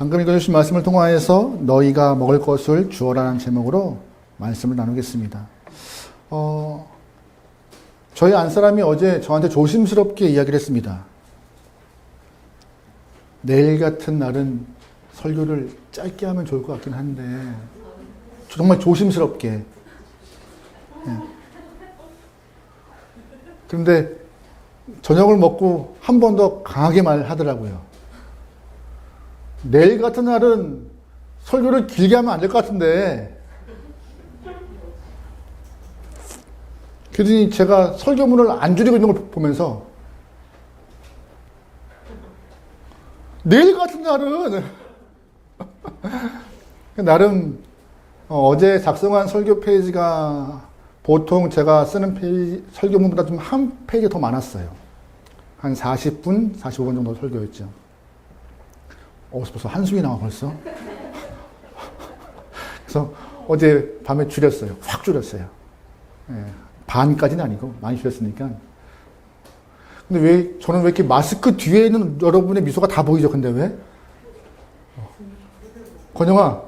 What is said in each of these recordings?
방금 읽어주신 말씀을 통하여서 너희가 먹을 것을 주어라는 제목으로 말씀을 나누겠습니다. 저희 안사람이 어제 저한테 조심스럽게 이야기를 했습니다. 내일 같은 날은 설교를 짧게 하면 좋을 것 같긴 한데 정말 조심스럽게. 네. 그런데 저녁을 먹고 한 번 더 강하게 말하더라고요. 내일 같은 날은 설교를 길게 하면 안 될 것 같은데. 그러더니 제가 설교문을 안 줄이고 있는 걸 보면서 내일 같은 날은 나름 어제 작성한 설교 페이지가 보통 제가 쓰는 페이지, 설교문보다 좀 한 페이지 더 많았어요. 한 40분, 45분 정도 설교였죠. 벌써 한숨이 나와 벌써. 그래서 어제 밤에 줄였어요. 확 줄였어요. 예, 반까지는 아니고 많이 줄였으니까. 근데 저는 왜 이렇게 마스크 뒤에 있는 여러분의 미소가 다 보이죠? 근데 왜? 건영아,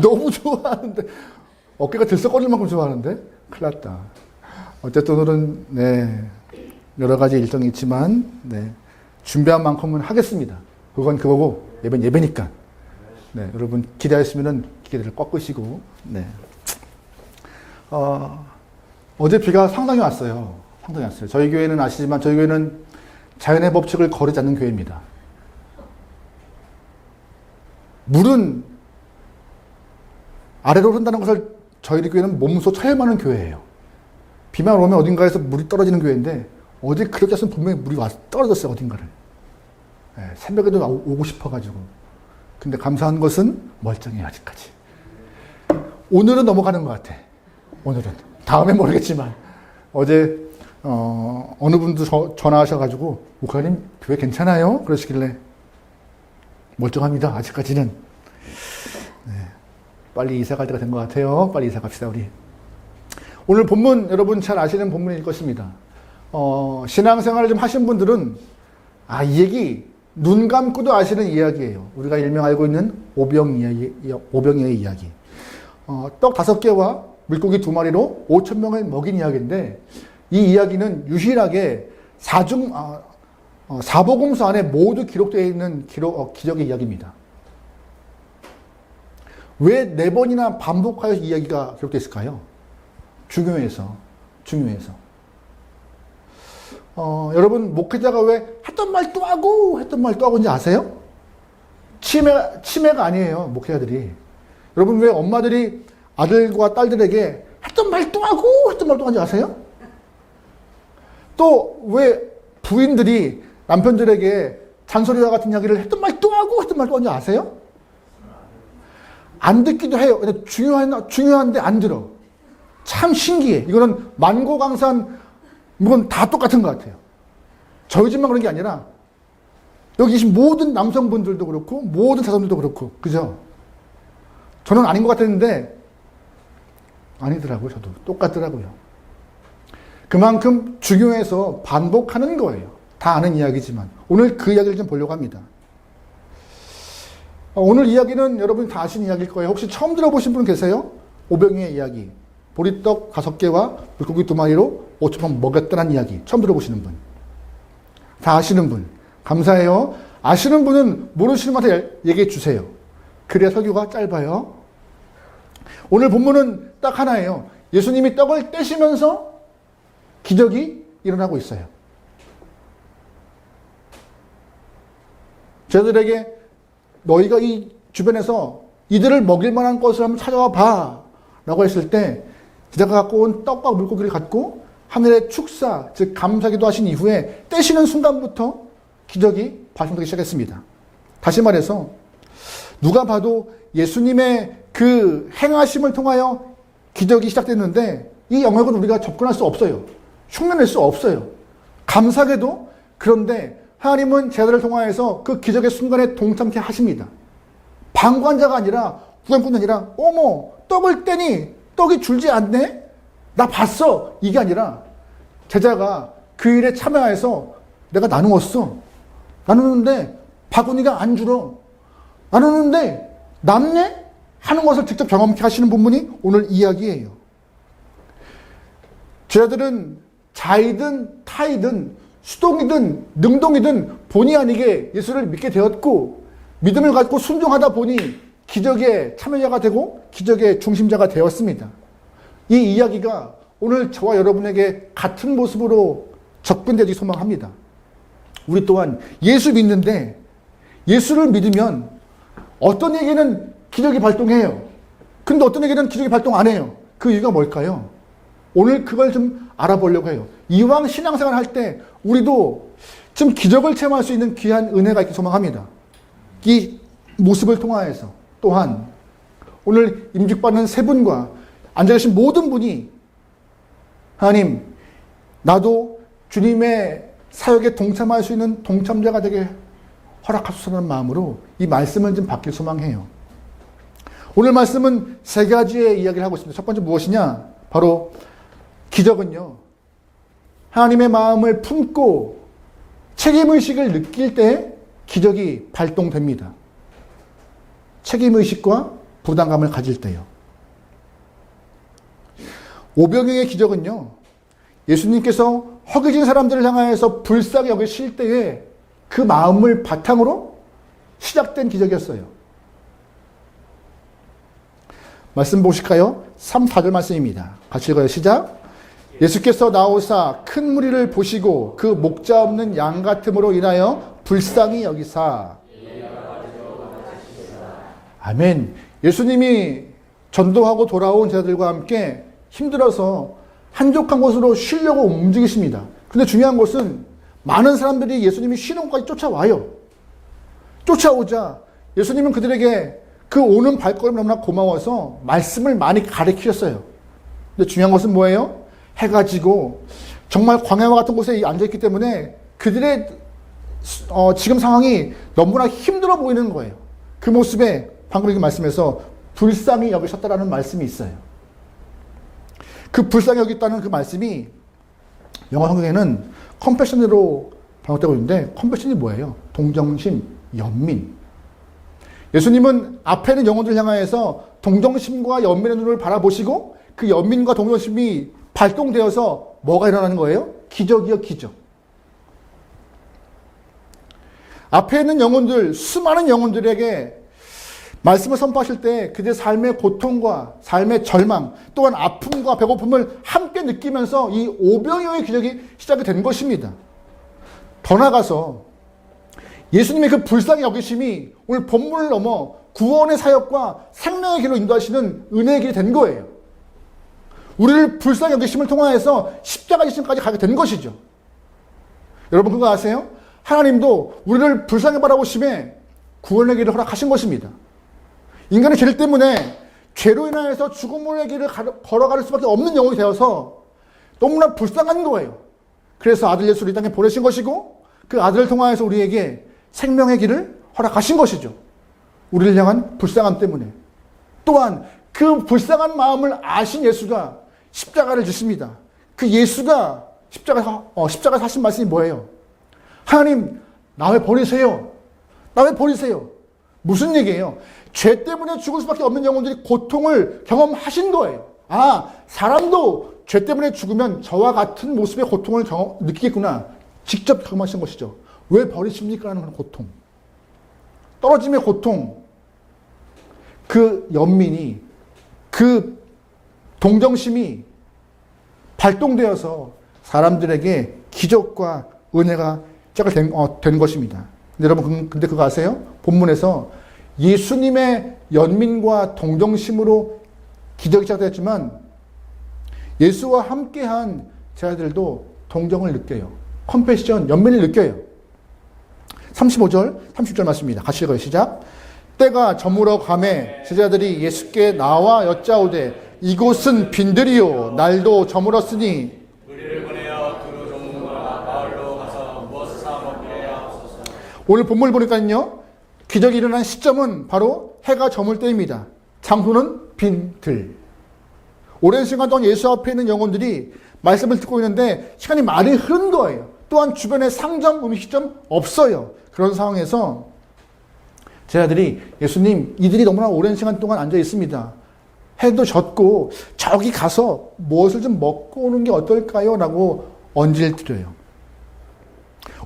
너무 좋아하는데, 어깨가 들썩거릴 만큼 좋아하는데? 큰일 났다. 어쨌든 오늘은, 네, 여러 가지 일정이 있지만, 네, 준비한 만큼은 하겠습니다. 그건 그거고, 예배는 예배니까. 네, 여러분 기대하시면은 기대를 꺾으시고, 네. 어제 비가 상당히 왔어요. 상당히 왔어요. 저희 교회는 아시지만 저희 교회는 자연의 법칙을 거르지 않는 교회입니다. 물은 아래로 흐른다는 것을 저희 교회는 몸소 체험하는 교회예요. 비만 오면 어딘가에서 물이 떨어지는 교회인데 어제 그렇게 했으면 분명히 물이 와서 떨어졌어요. 어딘가를. 네, 새벽에도 오고 싶어가지고. 근데 감사한 것은 멀쩡해요. 아직까지. 오늘은 넘어가는 것 같아. 오늘은. 다음엔 모르겠지만. 어제 어느 분도 전화하셔가지고 목사님 교회 괜찮아요? 그러시길래 멀쩡합니다. 아직까지는. 네, 빨리 이사 갈 때가 된 것 같아요. 빨리 이사 갑시다 우리. 오늘 본문 여러분 잘 아시는 본문일 것입니다. 신앙생활을 좀 하신 분들은 이 얘기 눈 감고도 아시는 이야기예요. 우리가 일명 알고 있는 오병이어의 이야기. 떡 5개와 물고기 2마리로 5,000명을 먹인 이야기인데 이 이야기는 유일하게 사복음서 안에 모두 기록되어 있는 기적의 이야기입니다. 왜 4번이나 반복하여 이야기가 기록되어 있을까요? 중요해서. 여러분 목회자가 왜 했던 말 또 하고인지 아세요? 치매가 아니에요. 목회자들이. 여러분 왜 엄마들이 아들과 딸들에게 했던 말 또 하는지 아세요? 또 왜 부인들이 남편들에게 잔소리와 같은 이야기를 했던 말 또 하는지 아세요? 안 듣기도 해요. 근데 중요한데 안 들어. 참 신기해. 이거는 만고강산 이건 다 똑같은 것 같아요. 저희 집만 그런 게 아니라 여기 계신 모든 남성분들도 그렇고 모든 자손들도 그렇고 그죠? 저는 아닌 것 같았는데 아니더라고요. 저도 똑같더라고요. 그만큼 중요해서 반복하는 거예요. 다 아는 이야기지만 오늘 그 이야기를 좀 보려고 합니다. 오늘 이야기는 여러분이 다 아시는 이야기일 거예요. 혹시 처음 들어보신 분 계세요? 오병이의 이야기. 보리떡 5개와 물고기 2마리로 5,000명 먹였다는 이야기. 처음 들어보시는 분. 다 아시는 분. 감사해요. 아시는 분은 모르시는 분한테 얘기해 주세요. 그래야 설교가 짧아요. 오늘 본문은 딱 하나예요. 예수님이 떡을 떼시면서 기적이 일어나고 있어요. 저들에게 너희가 이 주변에서 이들을 먹일 만한 것을 한번 찾아와 봐 라고 했을 때 제자가 갖고 온 떡과 물고기를 갖고 하늘의 축사, 즉 감사기도 하신 이후에 떼시는 순간부터 기적이 발생되기 시작했습니다. 다시 말해서 누가 봐도 예수님의 그 행하심을 통하여 기적이 시작됐는데 이 영역은 우리가 접근할 수 없어요. 흉내낼 수 없어요. 감사하게도. 그런데 하나님은 제자들을 통하여서 그 기적의 순간에 동참케 하십니다. 방관자가 아니라 구경꾼이 아니라 어머 떡을 떼니 떡이 줄지 않네? 나 봤어. 이게 아니라 제자가 그 일에 참여해서 내가 나누었어. 나누는데 바구니가 안 줄어. 안 오는데 남네? 하는 것을 직접 경험케 하시는 본문이 오늘 이야기예요. 제자들은 자이든 타이든 수동이든 능동이든 본의 아니게 예수를 믿게 되었고 믿음을 갖고 순종하다 보니 기적의 참여자가 되고 기적의 중심자가 되었습니다. 이 이야기가 오늘 저와 여러분에게 같은 모습으로 접근되기 소망합니다. 우리 또한 예수 믿는데 예수를 믿으면 어떤 에게는 기적이 발동해요. 근데 어떤 에게는 기적이 발동 안 해요. 그 이유가 뭘까요? 오늘 그걸 좀 알아보려고 해요. 이왕 신앙생활 할 때 우리도 좀 기적을 체험할 수 있는 귀한 은혜가 있기 소망합니다. 이 모습을 통하여서 또한 오늘 임직받는 세 분과 앉아계신 모든 분이 하나님, 나도 주님의 사역에 동참할 수 있는 동참자가 되게 허락하소서라는 마음으로 이 말씀을 좀 받길 소망해요. 오늘 말씀은 세 가지의 이야기를 하고 있습니다. 첫 번째 무엇이냐? 바로 기적은요, 하나님의 마음을 품고 책임의식을 느낄 때 기적이 발동됩니다. 책임의식과 부담감을 가질 때요. 오병이의 기적은요, 예수님께서 허기진 사람들을 향하여서 불쌍히 여기실 때에 그 마음을 바탕으로 시작된 기적이었어요. 말씀 보실까요? 3, 4절 말씀입니다. 같이 읽어요. 시작. 예수께서 나오사 큰 무리를 보시고 그 목자 없는 양 같음으로 인하여 불쌍히 여기사. 아멘. 예수님이 전도하고 돌아온 제자들과 함께 힘들어서 한적한 곳으로 쉬려고 움직이십니다. 근데 중요한 것은 많은 사람들이 예수님이 쉬는 곳까지 쫓아와요. 쫓아오자 예수님은 그들에게 그 오는 발걸음이 너무나 고마워서 말씀을 많이 가르치셨어요. 근데 중요한 것은 뭐예요? 해가 지고 정말 광야와 같은 곳에 앉아있기 때문에 그들의 지금 상황이 너무나 힘들어 보이는 거예요. 그 모습에 방금 이 말씀에서 불쌍히 여기셨다라는 말씀이 있어요. 그 불쌍히 여겼다는 그 말씀이 영어 성경에는 컴패션으로 번역되고 있는데 컴패션이 뭐예요? 동정심, 연민. 예수님은 앞에 있는 영혼들을 향하여서 동정심과 연민의 눈을 바라보시고 그 연민과 동정심이 발동되어서 뭐가 일어나는 거예요? 기적이요, 기적. 앞에 있는 영혼들, 수많은 영혼들에게 말씀을 선포하실 때 그들의 삶의 고통과 삶의 절망, 또한 아픔과 배고픔을 함께 느끼면서 이 오병이어의 기적이 시작이 된 것입니다. 더 나아가서 예수님의 그 불쌍히 여기심이 오늘 본문을 넘어 구원의 사역과 생명의 길로 인도하시는 은혜의 길이 된 거예요. 우리를 불쌍히 여기심을 통하여서 십자가 지심까지 가게 된 것이죠. 여러분 그거 아세요? 하나님도 우리를 불쌍히 바라보심에 구원의 길을 허락하신 것입니다. 인간의 죄 때문에 죄로 인하여서 죽음의 길을 걸어갈 수밖에 없는 영혼이 되어서 너무나 불쌍한 거예요. 그래서 아들 예수를 이 땅에 보내신 것이고 그 아들을 통하여서 우리에게 생명의 길을 허락하신 것이죠. 우리를 향한 불쌍함 때문에. 또한 그 불쌍한 마음을 아신 예수가 십자가를 지십니다. 그 예수가 십자가에서 하신 말씀이 뭐예요? 하나님, 나 왜 버리세요? 나 왜 버리세요? 무슨 얘기예요? 죄 때문에 죽을 수밖에 없는 영혼들이 고통을 경험하신 거예요. 아, 사람도 죄 때문에 죽으면 저와 같은 모습의 고통을 느끼겠구나. 직접 경험하신 것이죠. 왜 버리십니까? 하는 고통. 떨어짐의 고통. 그 연민이, 그 동정심이 발동되어서 사람들에게 기적과 은혜가 시작된 것입니다. 근데 여러분, 근데 그거 아세요? 본문에서 예수님의 연민과 동정심으로 기적이 시작됐지만 예수와 함께한 제자들도 동정을 느껴요. 컴패션, 연민을 느껴요. 35절, 30절 말씀입니다. 같이 읽어요. 시작. 때가 저물어 가매 제자들이 예수께 나와 여짜오되 이곳은 빈들이요 날도 저물었으니 우리를 보내어 두루 종문과 마을로 가서 무엇을 사 먹게 하옵소서. 오늘 본문을 보니까요 기적이 일어난 시점은 바로 해가 저물 때입니다. 장소는 빈들. 오랜 시간 동안 예수 앞에 있는 영혼들이 말씀을 듣고 있는데 시간이 많이 흐른 거예요. 또한 주변에 상점, 음식점 없어요. 그런 상황에서 제자들이 예수님, 이들이 너무나 오랜 시간 동안 앉아 있습니다. 해도 졌고 저기 가서 무엇을 좀 먹고 오는 게 어떨까요? 라고 언지를 드려요.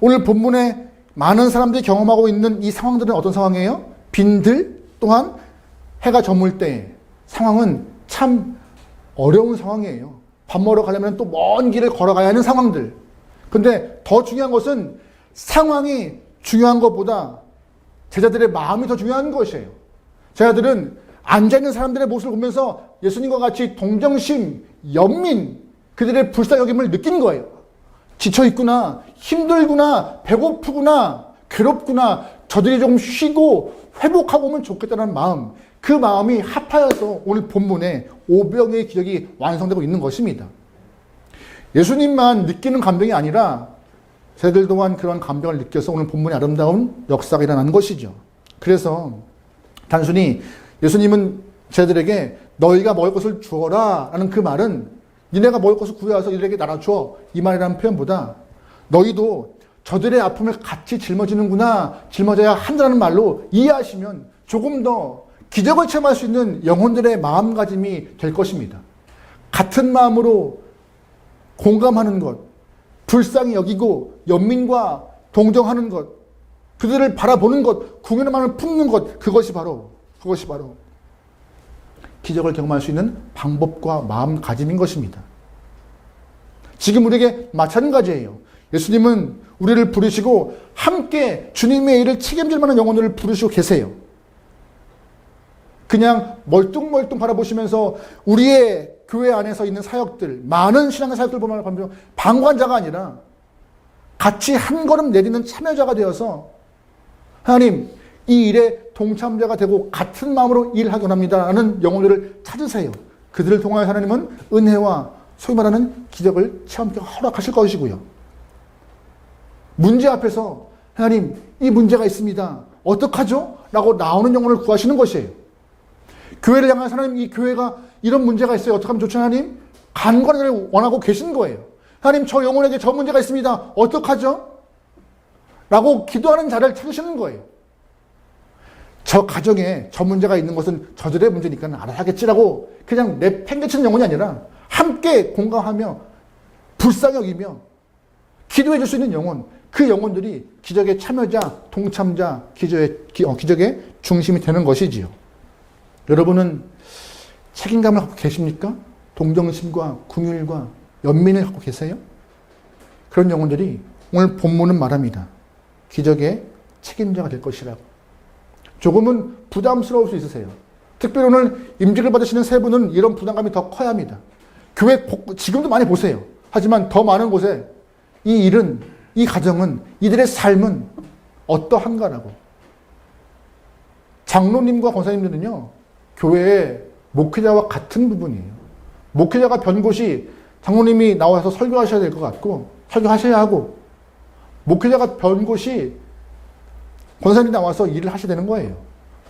오늘 본문에 많은 사람들이 경험하고 있는 이 상황들은 어떤 상황이에요? 빈들 또한 해가 저물 때 상황은 참 어려운 상황이에요. 밥 먹으러 가려면 또 먼 길을 걸어가야 하는 상황들. 근데 더 중요한 것은 상황이 중요한 것보다 제자들의 마음이 더 중요한 것이에요. 제자들은 앉아있는 사람들의 모습을 보면서 예수님과 같이 동정심, 연민, 그들의 불쌍여김을 느낀 거예요. 지쳐있구나, 힘들구나, 배고프구나, 괴롭구나, 저들이 조금 쉬고 회복하고 오면 좋겠다는 마음, 그 마음이 합하여서 오늘 본문에 5병의 기적이 완성되고 있는 것입니다. 예수님만 느끼는 감동이 아니라 제자들 또한 그런 감동을 느껴서 오늘 본문의 아름다운 역사가 일어나는 것이죠. 그래서 단순히 예수님은 제자들에게 너희가 먹을 것을 주어라 라는 그 말은 니네가 먹을 것을 구해와서 이들에게 나눠줘 이 말이라는 표현보다 너희도 저들의 아픔을 같이 짊어져야 한다는 말로 이해하시면 조금 더 기적을 체험할 수 있는 영혼들의 마음가짐이 될 것입니다. 같은 마음으로 공감하는 것, 불쌍히 여기고 연민과 동정하는 것, 그들을 바라보는 것, 궁연의 마음을 품는 것, 그것이 바로 기적을 경험할 수 있는 방법과 마음가짐인 것입니다. 지금 우리에게 마찬가지예요. 예수님은 우리를 부르시고 함께 주님의 일을 책임질 만한 영혼들을 부르시고 계세요. 그냥 멀뚱멀뚱 바라보시면서 우리의 교회 안에서 있는 사역들, 많은 신앙의 사역들 보면 방관자가 아니라 같이 한 걸음 내딛는 참여자가 되어서 하나님, 이 일에 동참자가 되고 같은 마음으로 일하곤 합니다라는 영혼들을 찾으세요. 그들을 통하여 하나님은 은혜와 소위 말하는 기적을 체험케 허락하실 것이고요. 문제 앞에서 하나님, 이 문제가 있습니다. 어떡하죠? 라고 나오는 영혼을 구하시는 것이에요. 교회를 향해서 하나님, 이 교회가 이런 문제가 있어요. 어떻게 하면 좋죠, 하나님? 간과를 원하고 계신 거예요. 하나님, 저 영혼에게 저 문제가 있습니다. 어떡하죠? 라고 기도하는 자를 찾으시는 거예요. 저 가정에 저 문제가 있는 것은 저들의 문제니까 알아서 하겠지라고 그냥 내팽개치는 영혼이 아니라 함께 공감하며 불쌍히 여기며 기도해 줄 수 있는 영혼, 그 영혼들이 기적의 참여자, 동참자, 기적의 중심이 되는 것이지요. 여러분은 책임감을 갖고 계십니까? 동정심과 긍휼과 연민을 갖고 계세요? 그런 영혼들이 오늘 본문은 말합니다. 기적의 책임자가 될 것이라고. 조금은 부담스러울 수 있으세요. 특별히 오늘 임직을 받으시는 세 분은 이런 부담감이 더 커야 합니다. 교회 지금도 많이 보세요. 하지만 더 많은 곳에 이 일은, 이 가정은, 이들의 삶은 어떠한가라고. 장로님과 권사님들은요, 교회의 목회자와 같은 부분이에요. 목회자가 변곳이 장로님이 나와서 설교하셔야 될 것 같고, 설교하셔야 하고, 목회자가 변곳이 권사님이 나와서 일을 하셔야 되는 거예요.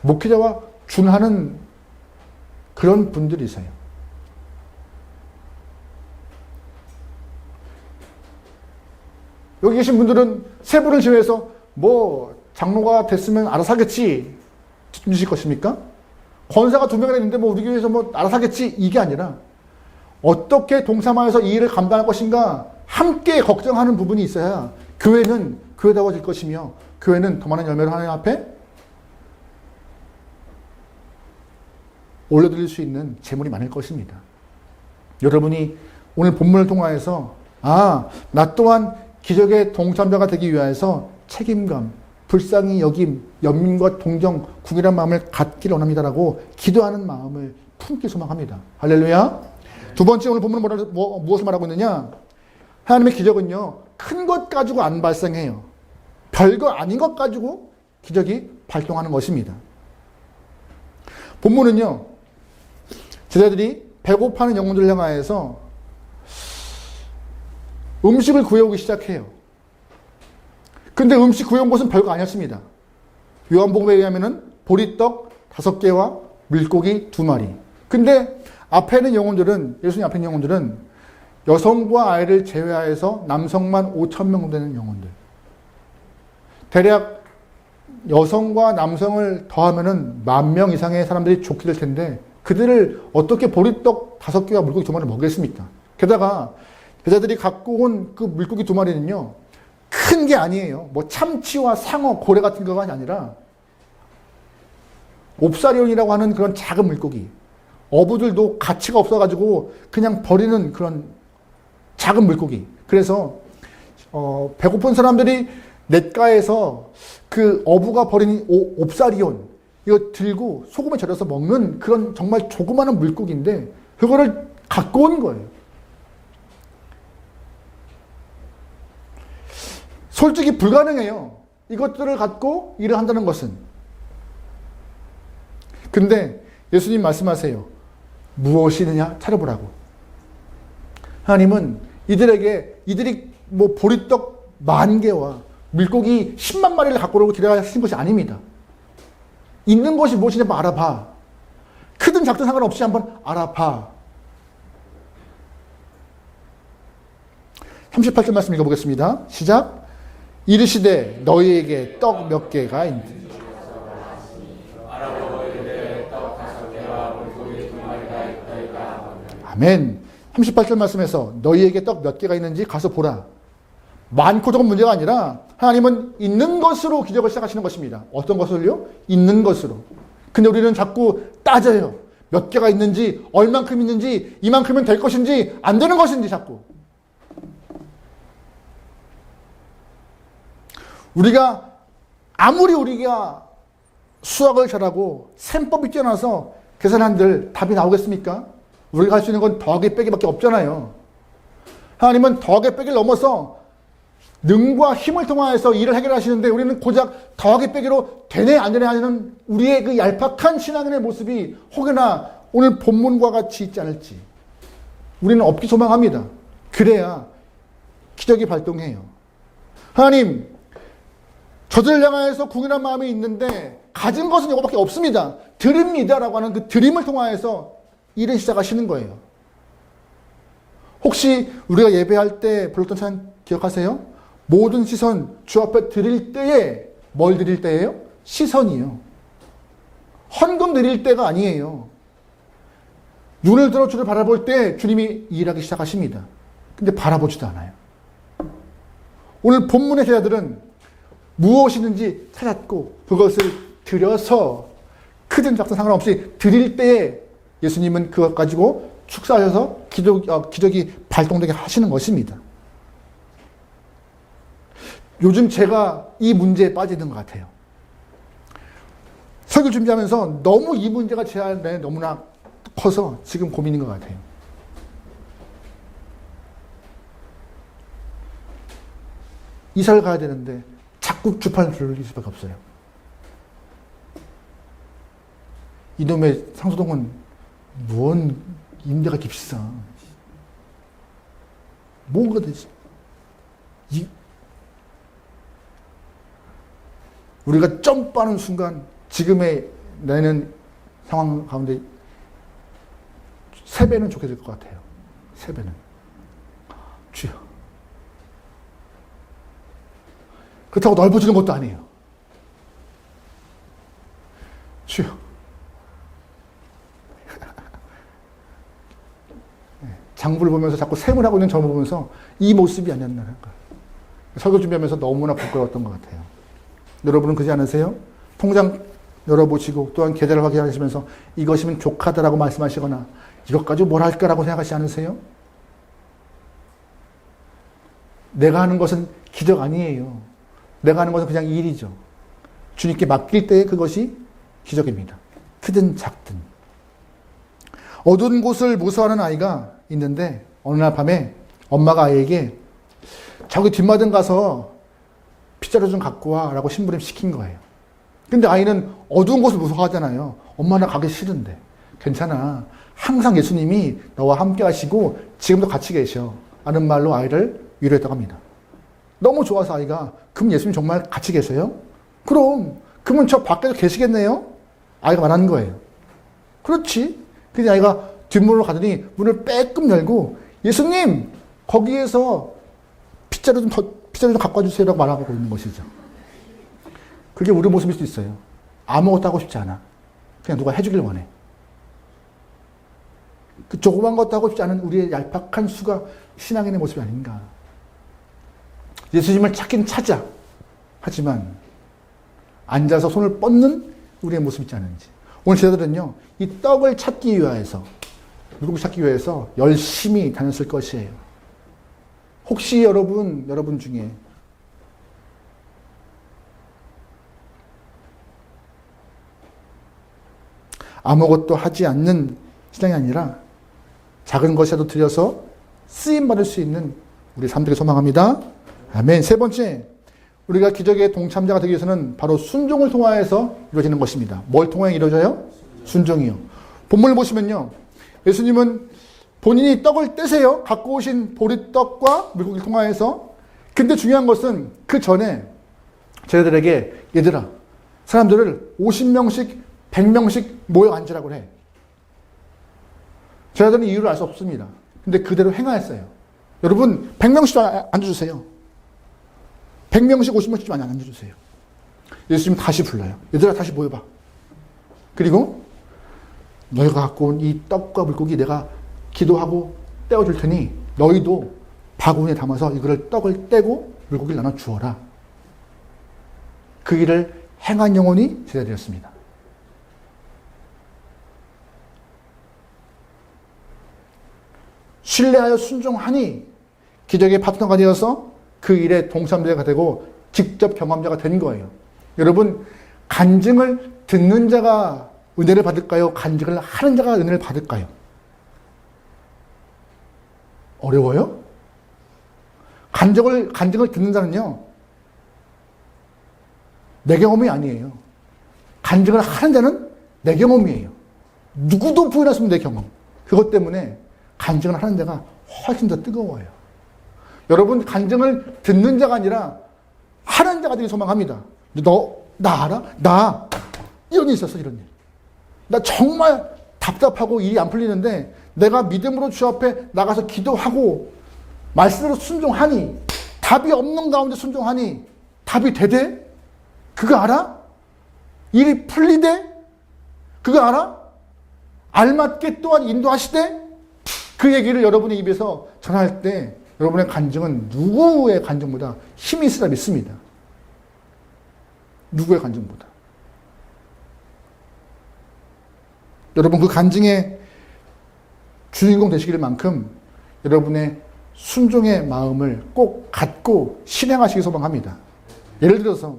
목회자와 준하는 그런 분들이세요. 여기 계신 분들은 세 분을 제외해서 뭐 장로가 됐으면 알아서 하겠지 주실 것입니까? 권사가 2명이나 있는데 뭐 우리 교회에서 뭐 알아서 하겠지 이게 아니라 어떻게 동참하여서 이 일을 감당할 것인가 함께 걱정하는 부분이 있어야 교회는 교회다워질 것이며 교회는 더 많은 열매를 하나님 앞에 올려드릴 수 있는 재물이 많을 것입니다. 여러분이 오늘 본문을 통하여서 나 또한 기적의 동참자가 되기 위해서 책임감, 불쌍히 여김, 연민과 동정, 궁일한 마음을 갖기를 원합니다라고 기도하는 마음을 품기 소망합니다. 할렐루야. 두 번째 오늘 본문은 무엇을 말하고 있느냐? 하나님의 기적은요, 큰 것 가지고 안 발생해요. 별거 아닌 것 가지고 기적이 발동하는 것입니다. 본문은요, 제자들이 배고파하는 영혼들을 향하여서 음식을 구해오기 시작해요. 근데 음식 구해온 것은 별거 아니었습니다. 요한복음에 의하면 보리떡 5개와 물고기 2마리. 근데 앞에 있는 영혼들은, 예수님 앞에 있는 영혼들은 여성과 아이를 제외하여서 남성만 5,000명 되는 영혼들. 대략 여성과 남성을 더하면은 10,000명 이상의 사람들이 좋게 될 텐데 그들을 어떻게 보리떡 5개와 물고기 2마리를 먹겠습니까? 게다가 여자들이 갖고 온 그 물고기 2마리는요, 큰 게 아니에요. 뭐 참치와 상어, 고래 같은 거가 아니라 옵사리온이라고 하는 그런 작은 물고기. 어부들도 가치가 없어가지고 그냥 버리는 그런 작은 물고기. 그래서 배고픈 사람들이 냇가에서 그 어부가 버린 옵사리온 이거 들고 소금에 절여서 먹는 그런 정말 조그마한 물고기인데 그거를 갖고 온 거예요. 솔직히 불가능해요. 이것들을 갖고 일을 한다는 것은. 근데 예수님 말씀하세요. 무엇이느냐 찾아보라고. 하나님은 이들이 뭐 보리떡 10,000개와 물고기 100,000 마리를 갖고 오라고 기대하신 것이 아닙니다. 있는 것이 무엇이냐 한번 알아봐. 크든 작든 상관없이 한번 알아봐. 38절 말씀 읽어보겠습니다. 시작. 이르시되 너희에게 떡 몇 개가 있는지. 아멘. 38절 말씀에서 너희에게 떡 몇 개가 있는지 가서 보라. 많고 적은 문제가 아니라 하나님은 있는 것으로 기적을 시작하시는 것입니다. 어떤 것을요? 있는 것으로. 근데 우리는 자꾸 따져요. 몇 개가 있는지, 얼만큼 있는지, 이만큼은 될 것인지, 안 되는 것인지 자꾸. 아무리 우리가 수학을 잘하고 셈법이 뛰어나서 계산한들 답이 나오겠습니까? 우리가 할 수 있는 건 더하기 빼기밖에 없잖아요. 하나님은 더하기 빼기를 넘어서 능과 힘을 통하여서 일을 해결하시는데 우리는 고작 더하기 빼기로 되네 안 되네 하는 우리의 그 얄팍한 신앙인의 모습이 혹여나 오늘 본문과 같이 있지 않을지 우리는 없기 소망합니다. 그래야 기적이 발동해요. 하나님, 저들을 향하여서 궁일한 마음이 있는데 가진 것은 이거밖에 없습니다. 드립니다라고 하는 그 드림을 통하여서 일을 시작하시는 거예요. 혹시 우리가 예배할 때 불렀던 찬양 기억하세요? 모든 시선 주 앞에 드릴 때에 뭘 드릴 때예요? 시선이요. 헌금 드릴 때가 아니에요. 눈을 들어 주를 바라볼 때 주님이 일하기 시작하십니다. 근데 바라보지도 않아요. 오늘 본문의 제자들은 무엇이든지 찾았고 그것을 드려서 크든 작든 상관없이 드릴 때에 예수님은 그것 가지고 축사하셔서 기적이 발동되게 하시는 것입니다. 요즘 제가 이 문제에 빠지는 것 같아요. 설교 준비하면서 너무 이 문제가 제 안에 너무나 커서 지금 고민인 것 같아요. 이사를 가야 되는데 자꾸 주판을 돌릴 수밖에 없어요. 이놈의 상수동은 뭔 임대가 깁시다. 뭔가 되지. 우리가 점프하는 순간 지금의 내는 상황 가운데 3배는 좋게 될 것 같아요. 3배는. 주여. 그렇다고 넓어지는 것도 아니에요. 주여. 장부를 보면서 자꾸 셈을 하고 있는 저를 보면서 이 모습이 아니었나. 설교 준비하면서 너무나 부끄러웠던 것 같아요. 여러분은 그러지 않으세요? 통장 열어보시고 또한 계좌를 확인하시면서 이것이면 족하다라고 말씀하시거나 이것 가지고 뭘 할까라고 생각하시지 않으세요? 내가 하는 것은 기적 아니에요. 내가 하는 것은 그냥 일이죠. 주님께 맡길 때에 그것이 기적입니다. 크든 작든. 어두운 곳을 무서워하는 아이가 있는데 어느 날 밤에 엄마가 아이에게 저기 뒷마당 가서 빗자루 좀 갖고 와 라고 심부름 시킨 거예요. 근데 아이는 어두운 곳을 무서워하잖아요. 엄마 나 가기 싫은데. 괜찮아. 항상 예수님이 너와 함께 하시고 지금도 같이 계셔. 라는 말로 아이를 위로했다고 합니다. 너무 좋아서 아이가 그럼 예수님 정말 같이 계세요? 그럼 저 밖에도 계시겠네요? 아이가 말하는 거예요. 그렇지. 그래서 아이가 뒷문으로 가더니 문을 빼끔 열고 예수님 거기에서 빗자루 좀 갖고 와주세요라고 말하고 있는 것이죠. 그게 우리 모습일 수도 있어요. 아무것도 하고 싶지 않아. 그냥 누가 해주길 원해. 그 조그만 것도 하고 싶지 않은 우리의 얄팍한 수가 신앙인의 모습이 아닌가. 예수님을 찾긴 찾아. 하지만 앉아서 손을 뻗는 우리의 모습이 있지 않은지. 오늘 제자들은요, 이 떡을 찾기 위해서, 물고기 찾기 위해서 열심히 다녔을 것이에요. 혹시 여러분 중에 아무것도 하지 않는 신앙이 아니라 작은 것이라도 드려서 쓰임받을 수 있는 우리 삶 되길 소망합니다. 아멘. 세 번째, 우리가 기적의 동참자가 되기 위해서는 바로 순종을 통하여서 이루어지는 것입니다. 뭘 통하여 이루어져요? 순종이요. 본문을 보시면요, 예수님은 본인이 떡을 떼세요. 갖고 오신 보리떡과 물고기를 통하여서. 근데 중요한 것은 그 전에 저희들에게 얘들아, 사람들을 50명씩 100명씩 모여 앉으라고 해. 저희들은 이유를 알 수 없습니다. 근데 그대로 행하였어요. 여러분 100명씩 앉아주세요. 100명씩 50명씩 많이 앉아주세요. 예수님 다시 불러요. 얘들아 다시 모여봐. 그리고 너희가 갖고 온 이 떡과 물고기 내가 기도하고 떼어줄 테니 너희도 바구니에 담아서 이거를 떡을 떼고 물고기를 나눠 주어라. 그 일을 행한 영혼이 제자들이었습니다. 신뢰하여 순종하니 기적의 파트너가 되어서 그 일에 동참자가 되고 직접 경험자가 된 거예요. 여러분, 간증을 듣는 자가 은혜를 받을까요? 간증을 하는 자가 은혜를 받을까요? 어려워요? 간증을 듣는 자는요, 내 경험이 아니에요. 간증을 하는 자는 내 경험이에요. 누구도 부인할 수 없는 내 경험. 그것 때문에 간증을 하는 자가 훨씬 더 뜨거워요. 여러분, 간증을 듣는 자가 아니라 하는 자가 되길 소망합니다. 나 알아? 나 이런 일 있었어, 이런 일. 나 정말 답답하고 일이 안 풀리는데 내가 믿음으로 주 앞에 나가서 기도하고 말씀으로 순종하니, 답이 없는 가운데 순종하니 답이 되대? 그거 알아? 일이 풀리대? 그거 알아? 알맞게 또한 인도하시되? 그 얘기를 여러분의 입에서 전할 때 여러분의 간증은 누구의 간증보다 힘이 있으라 믿습니다. 누구의 간증보다. 여러분, 그 간증의 주인공 되시길 만큼 여러분의 순종의 마음을 꼭 갖고 실행하시기 소망합니다. 예를 들어서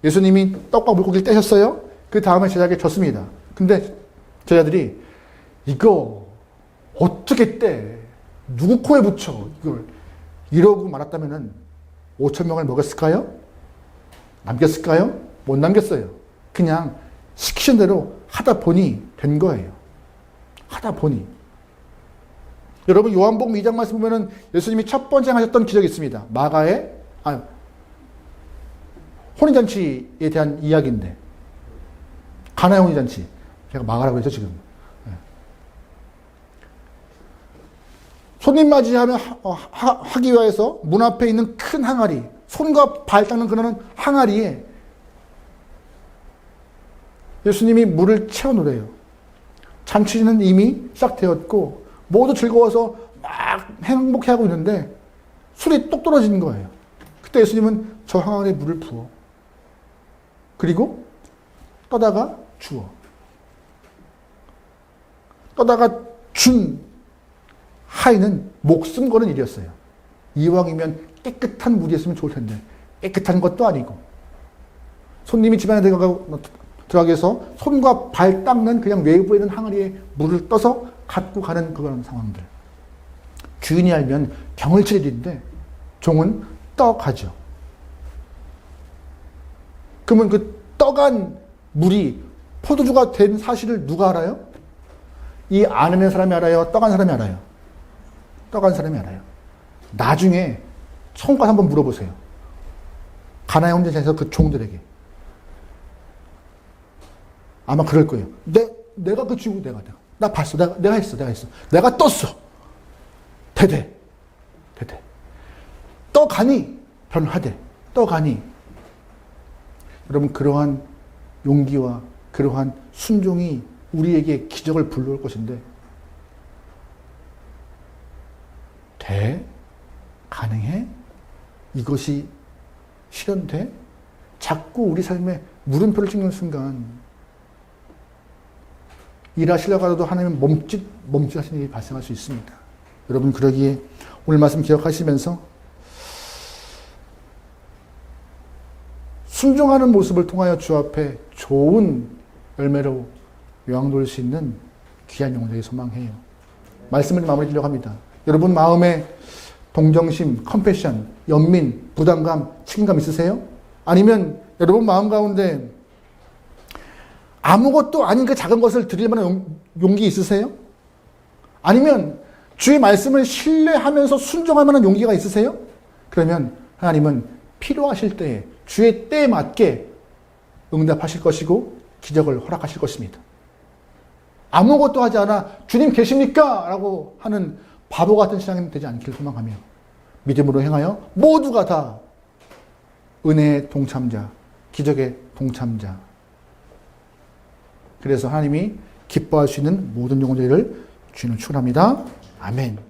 예수님이 떡과 물고기를 떼셨어요. 그 다음에 제자에게 줬습니다. 근데 제자들이 이거 어떻게 떼? 누구 코에 붙여? 이걸 이러고 말았다면 5,000명을 먹였을까요? 남겼을까요? 못 남겼어요. 그냥 시키신 대로 하다 보니 된 거예요. 하다 보니. 여러분, 요한복음 2장 말씀 보면은 예수님이 첫 번째 하셨던 기적이 있습니다. 마가의 혼인잔치에 대한 이야기인데, 가나의 혼인잔치. 제가 마가라고 했죠, 지금. 손님 맞이하기 위해서 문 앞에 있는 큰 항아리, 손과 발 닦는 그런 항아리에 예수님이 물을 채워 놓으래요. 잔치는 이미 시작되었고 모두 즐거워서 막 행복해하고 있는데 술이 똑 떨어지는 거예요. 그때 예수님은 저 항아리에 물을 부어. 그리고 떠다가 주어. 떠다가 준 하인은 목숨 거는 일이었어요. 이왕이면 깨끗한 물이 있으면 좋을 텐데 깨끗한 것도 아니고 손님이 집안에 들어가기 위해서 손과 발 닦는 그냥 외부에 있는 항아리에 물을 떠서 갖고 가는 그런 상황들. 주인이 알면 병을 칠 일인데 종은 떠가죠. 그러면 그 떠간 물이 포도주가 된 사실을 누가 알아요? 이 아는 사람이 알아요? 떠간 사람이 알아요? 떠간 사람이 알아요. 나중에 성과 한번 물어보세요. 가나의 혼인잔치에서 그 종들에게. 아마 그럴 거예요. 내가 그 주고 내가. 나 봤어. 내가 했어. 내가 떴어. 대대. 떠가니 변하되. 떠가니. 여러분, 그러한 용기와 그러한 순종이 우리에게 기적을 불러올 것인데, 가능해? 이것이 실현돼? 자꾸 우리 삶에 물음표를 찍는 순간 일하시려고 하도 하나님은 멈칫하시는 일이 발생할 수 있습니다. 여러분, 그러기에 오늘 말씀 기억하시면서 순종하는 모습을 통하여 주 앞에 좋은 열매로 요양돌 수 있는 귀한 영혼들이 소망해요. 말씀을 마무리 지려고 합니다. 여러분 마음에 동정심, 컴패션, 연민, 부담감, 책임감 있으세요? 아니면 여러분 마음 가운데 아무것도 아닌 그 작은 것을 드릴 만한 용기 있으세요? 아니면 주의 말씀을 신뢰하면서 순종할 만한 용기가 있으세요? 그러면 하나님은 필요하실 때에 주의 때에 맞게 응답하실 것이고 기적을 허락하실 것입니다. 아무것도 하지 않아 주님 계십니까? 라고 하는 바보 같은 신앙이 되지 않기를 소망하며 믿음으로 행하여 모두가 다 은혜의 동참자, 기적의 동참자. 그래서 하나님이 기뻐할 수 있는 모든 영혼들을 주님을 축원합니다. 아멘.